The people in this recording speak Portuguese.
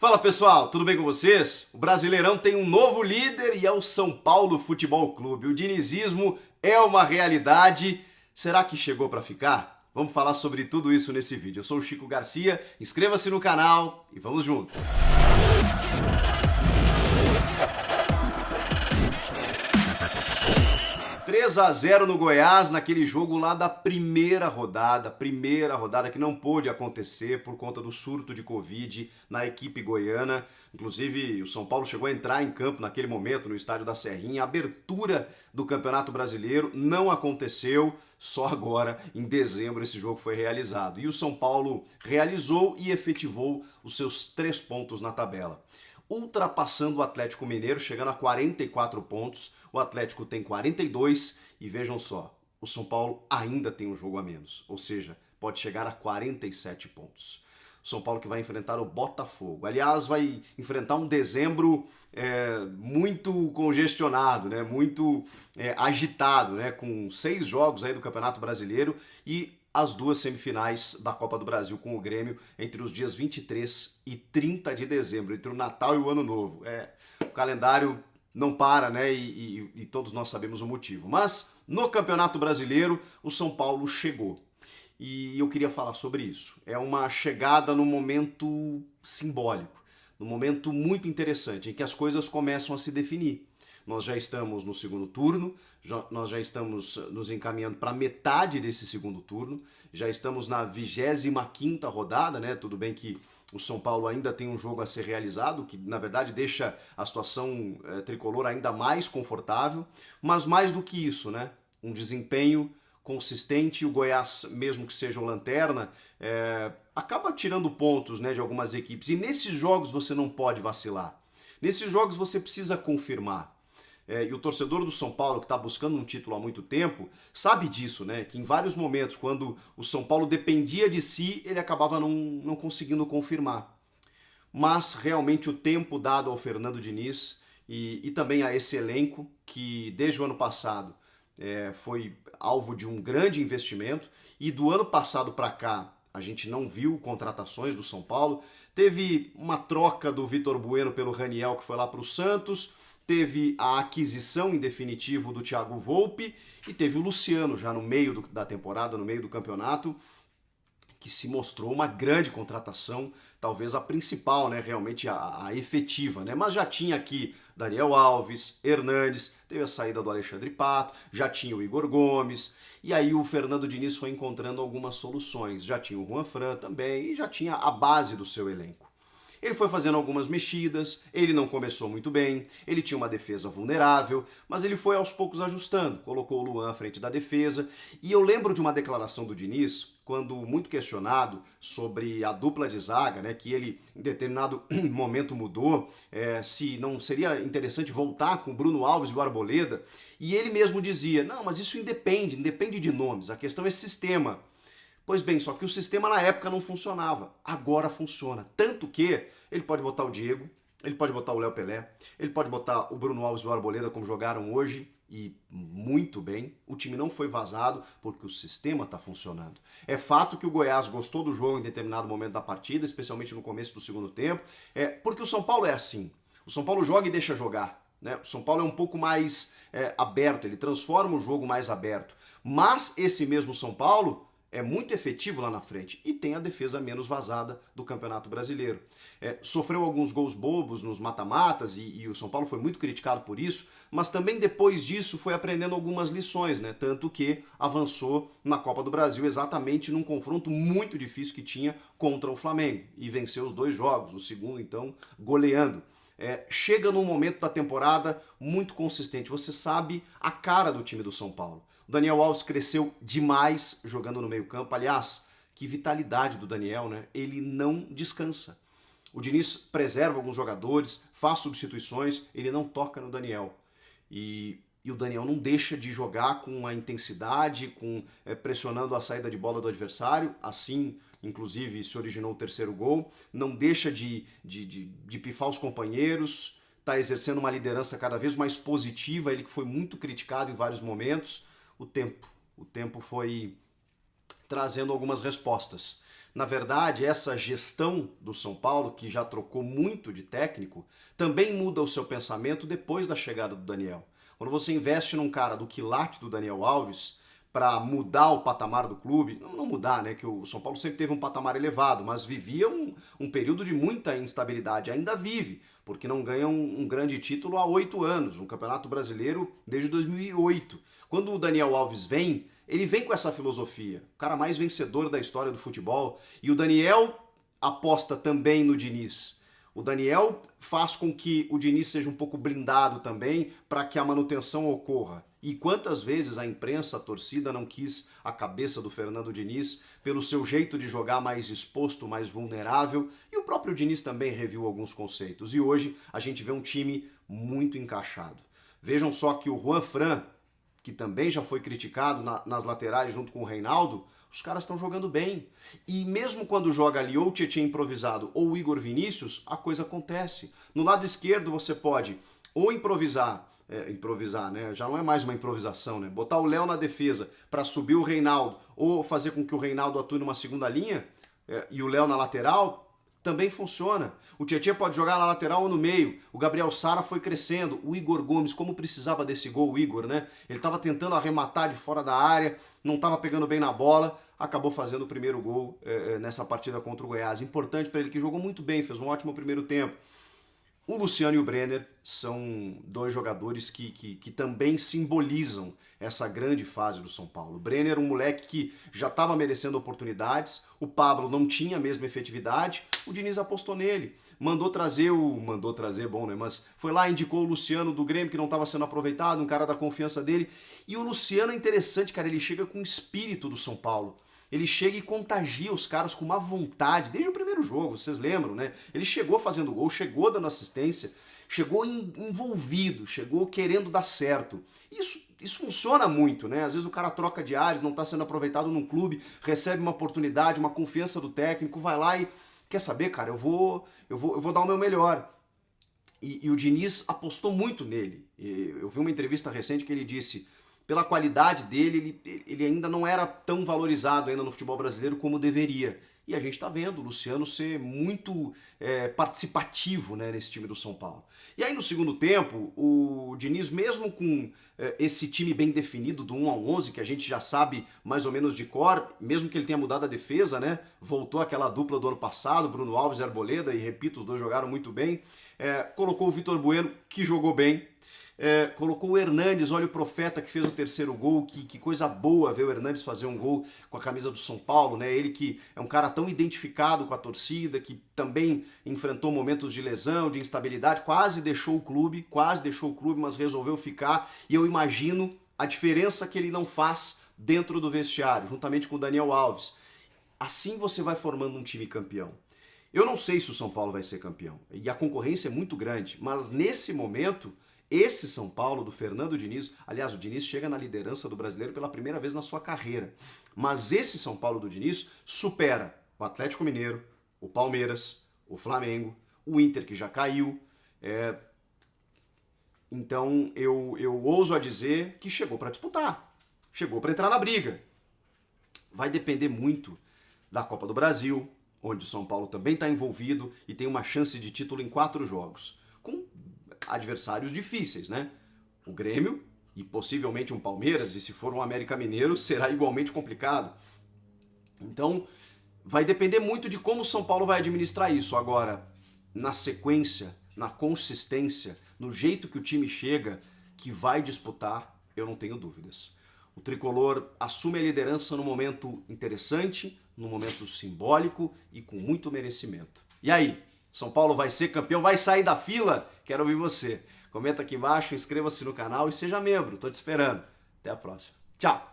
Fala pessoal, tudo bem com vocês? O Brasileirão tem um novo líder e é o São Paulo Futebol Clube. O dinizismo é uma realidade. Será que chegou para ficar? Vamos falar sobre tudo isso nesse vídeo. Eu sou o Chico Garcia, inscreva-se no canal e vamos juntos! 3-0 no Goiás, naquele jogo lá da primeira rodada que não pôde acontecer por conta do surto de Covid na equipe goiana. Inclusive, o São Paulo chegou a entrar em campo naquele momento no estádio da Serrinha. A abertura do Campeonato Brasileiro não aconteceu, só agora, em dezembro, esse jogo foi realizado. E o São Paulo realizou e efetivou os seus 3 pontos na tabela, ultrapassando o Atlético Mineiro, chegando a 44 pontos. O Atlético tem 42 e vejam só, o São Paulo ainda tem um jogo a menos, ou seja, pode chegar a 47 pontos. O São Paulo que vai enfrentar o Botafogo. Aliás, vai enfrentar um dezembro muito congestionado, né? Muito agitado, né? Com 6 jogos aí do Campeonato Brasileiro e as 2 semifinais da Copa do Brasil com o Grêmio entre os dias 23 e 30 de dezembro, entre o Natal e o Ano Novo. O calendário não para, né? E todos nós sabemos o motivo. Mas no Campeonato Brasileiro, o São Paulo chegou. E eu queria falar sobre isso. É uma chegada num momento simbólico, num momento muito interessante, em que as coisas começam a se definir. Nós já estamos no segundo turno, nós já estamos nos encaminhando para metade desse segundo turno, já estamos na 25ª rodada, né? Tudo bem que o São Paulo ainda tem um jogo a ser realizado, que na verdade deixa a situação tricolor ainda mais confortável, mas mais do que isso, né? Um desempenho consistente. O Goiás, mesmo que seja o lanterna, acaba tirando pontos, né, de algumas equipes. E nesses jogos você não pode vacilar. Nesses jogos você precisa confirmar. E o torcedor do São Paulo, que está buscando um título há muito tempo, sabe disso, né? Que em vários momentos, quando o São Paulo dependia de si, ele acabava não conseguindo confirmar. Mas realmente o tempo dado ao Fernando Diniz e também a esse elenco, que desde o ano passado foi alvo de um grande investimento, e do ano passado para cá a gente não viu contratações do São Paulo. Teve uma troca do Vitor Bueno pelo Raniel, que foi lá para o Santos, teve a aquisição em definitivo do Thiago Volpi e teve o Luciano já no meio da temporada, no meio do campeonato, que se mostrou uma grande contratação, talvez a principal, né, realmente a efetiva, né? Mas já tinha aqui Daniel Alves, Hernanes, teve a saída do Alexandre Pato, já tinha o Igor Gomes, e aí o Fernando Diniz foi encontrando algumas soluções. Já tinha o Juan Fran também e já tinha a base do seu elenco. Ele foi fazendo algumas mexidas, ele não começou muito bem, ele tinha uma defesa vulnerável, mas ele foi aos poucos ajustando, colocou o Luan à frente da defesa. E eu lembro de uma declaração do Diniz, quando muito questionado sobre a dupla de zaga, né, que ele em determinado momento mudou, se não seria interessante voltar com o Bruno Alves e o Arboleda, e ele mesmo dizia, não, mas isso independe de nomes, a questão é sistema. Pois bem, só que o sistema na época não funcionava, agora funciona. Tanto que ele pode botar o Diego, ele pode botar o Léo Pelé, ele pode botar o Bruno Alves e o Arboleda como jogaram hoje, e muito bem. O time não foi vazado porque o sistema está funcionando. É fato que o Goiás gostou do jogo em determinado momento da partida, especialmente no começo do segundo tempo, porque o São Paulo é assim. O São Paulo joga e deixa jogar, né? O São Paulo é um pouco mais aberto, ele transforma o jogo mais aberto. Mas esse mesmo São Paulo é muito efetivo lá na frente e tem a defesa menos vazada do Campeonato Brasileiro. Sofreu alguns gols bobos nos mata-matas e o São Paulo foi muito criticado por isso, mas também depois disso foi aprendendo algumas lições, né? Tanto que avançou na Copa do Brasil exatamente num confronto muito difícil que tinha contra o Flamengo e venceu os 2 jogos, o segundo então goleando. Chega num momento da temporada muito consistente, você sabe a cara do time do São Paulo. O Daniel Alves cresceu demais jogando no meio campo, aliás, que vitalidade do Daniel, né? Ele não descansa. O Diniz preserva alguns jogadores, faz substituições, ele não toca no Daniel. E o Daniel não deixa de jogar com a intensidade, pressionando a saída de bola do adversário, assim inclusive se originou o 3º gol, não deixa de pifar os companheiros, está exercendo uma liderança cada vez mais positiva, ele que foi muito criticado em vários momentos. O tempo foi trazendo algumas respostas. na verdade, essa gestão do São Paulo, que já trocou muito de técnico, também muda o seu pensamento depois da chegada do Daniel. Quando você investe num cara do quilate do Daniel Alves para mudar o patamar do clube, não mudar, né? Que o São Paulo sempre teve um patamar elevado, mas vivia um período de muita instabilidade, ainda vive, porque não ganha um grande título há 8 anos, um Campeonato Brasileiro desde 2008. Quando o Daniel Alves vem, ele vem com essa filosofia, o cara mais vencedor da história do futebol, e o Daniel aposta também no Diniz. O Daniel faz com que o Diniz seja um pouco blindado também para que a manutenção ocorra. E quantas vezes a imprensa, a torcida não quis a cabeça do Fernando Diniz pelo seu jeito de jogar mais exposto, mais vulnerável, e o próprio Diniz também reviu alguns conceitos. E hoje a gente vê um time muito encaixado. Vejam só que o Juan Fran, que também já foi criticado nas laterais junto com o Reinaldo, os caras estão jogando bem. E mesmo quando joga ali ou o Tietchan improvisado ou o Igor Vinícius, a coisa acontece. No lado esquerdo você pode ou improvisar, né? Já não é mais uma improvisação, né? Botar o Léo na defesa para subir o Reinaldo ou fazer com que o Reinaldo atue numa segunda linha e o Léo na lateral, também funciona. O Tietchan pode jogar na lateral ou no meio. O Gabriel Sara foi crescendo. O Igor Gomes, como precisava desse gol, o Igor, né? Ele estava tentando arrematar de fora da área, não estava pegando bem na bola, acabou fazendo o primeiro gol nessa partida contra o Goiás. Importante para ele, que jogou muito bem, fez um ótimo primeiro tempo. O Luciano e o Brenner são dois jogadores que também simbolizam essa grande fase do São Paulo. O Brenner, um moleque que já estava merecendo oportunidades, o Pablo não tinha a mesma efetividade, o Diniz apostou nele, mandou trazer, bom, né? Mas foi lá, indicou o Luciano do Grêmio, que não estava sendo aproveitado, um cara da confiança dele. E o Luciano é interessante, cara, ele chega com o espírito do São Paulo. Ele chega e contagia os caras com uma vontade, desde o primeiro jogo, vocês lembram, né? Ele chegou fazendo gol, chegou dando assistência, chegou envolvido, chegou querendo dar certo. Isso funciona muito, né? Às vezes o cara troca de ares, não está sendo aproveitado num clube, recebe uma oportunidade, uma confiança do técnico, vai lá e quer saber, cara, eu vou dar o meu melhor. E o Diniz apostou muito nele. Eu vi uma entrevista recente que ele disse, pela qualidade dele, ele ainda não era tão valorizado ainda no futebol brasileiro como deveria. E a gente está vendo o Luciano ser muito participativo, né, nesse time do São Paulo. E aí no segundo tempo, o Diniz, mesmo com esse time bem definido do 1 ao 11, que a gente já sabe mais ou menos de cor, mesmo que ele tenha mudado a defesa, né, voltou aquela dupla do ano passado, Bruno Alves e Arboleda, e repito, os dois jogaram muito bem, colocou o Vitor Bueno, que jogou bem, colocou o Hernanes, olha o Profeta que fez o terceiro gol, que coisa boa ver o Hernanes fazer um gol com a camisa do São Paulo, né? Ele que é um cara tão identificado com a torcida, que também enfrentou momentos de lesão, de instabilidade, quase deixou o clube, mas resolveu ficar, e eu imagino a diferença que ele não faz dentro do vestiário, juntamente com o Daniel Alves. Assim você vai formando um time campeão. Eu não sei se o São Paulo vai ser campeão, e a concorrência é muito grande, mas nesse momento esse São Paulo do Fernando Diniz, aliás, o Diniz chega na liderança do brasileiro pela primeira vez na sua carreira, mas esse São Paulo do Diniz supera o Atlético Mineiro, o Palmeiras, o Flamengo, o Inter que já caiu, então eu ouso a dizer que chegou para disputar, chegou para entrar na briga. Vai depender muito da Copa do Brasil, onde o São Paulo também está envolvido e tem uma chance de título em 4 jogos, com adversários difíceis, né? O Grêmio e possivelmente um Palmeiras, e se for um América Mineiro, será igualmente complicado. Então, vai depender muito de como o São Paulo vai administrar isso. Agora, na sequência, na consistência, no jeito que o time chega, que vai disputar, eu não tenho dúvidas. O Tricolor assume a liderança num momento interessante, num momento simbólico e com muito merecimento. E aí? São Paulo vai ser campeão, vai sair da fila? Quero ouvir você. Comenta aqui embaixo, inscreva-se no canal e seja membro. Tô te esperando. Até a próxima. Tchau!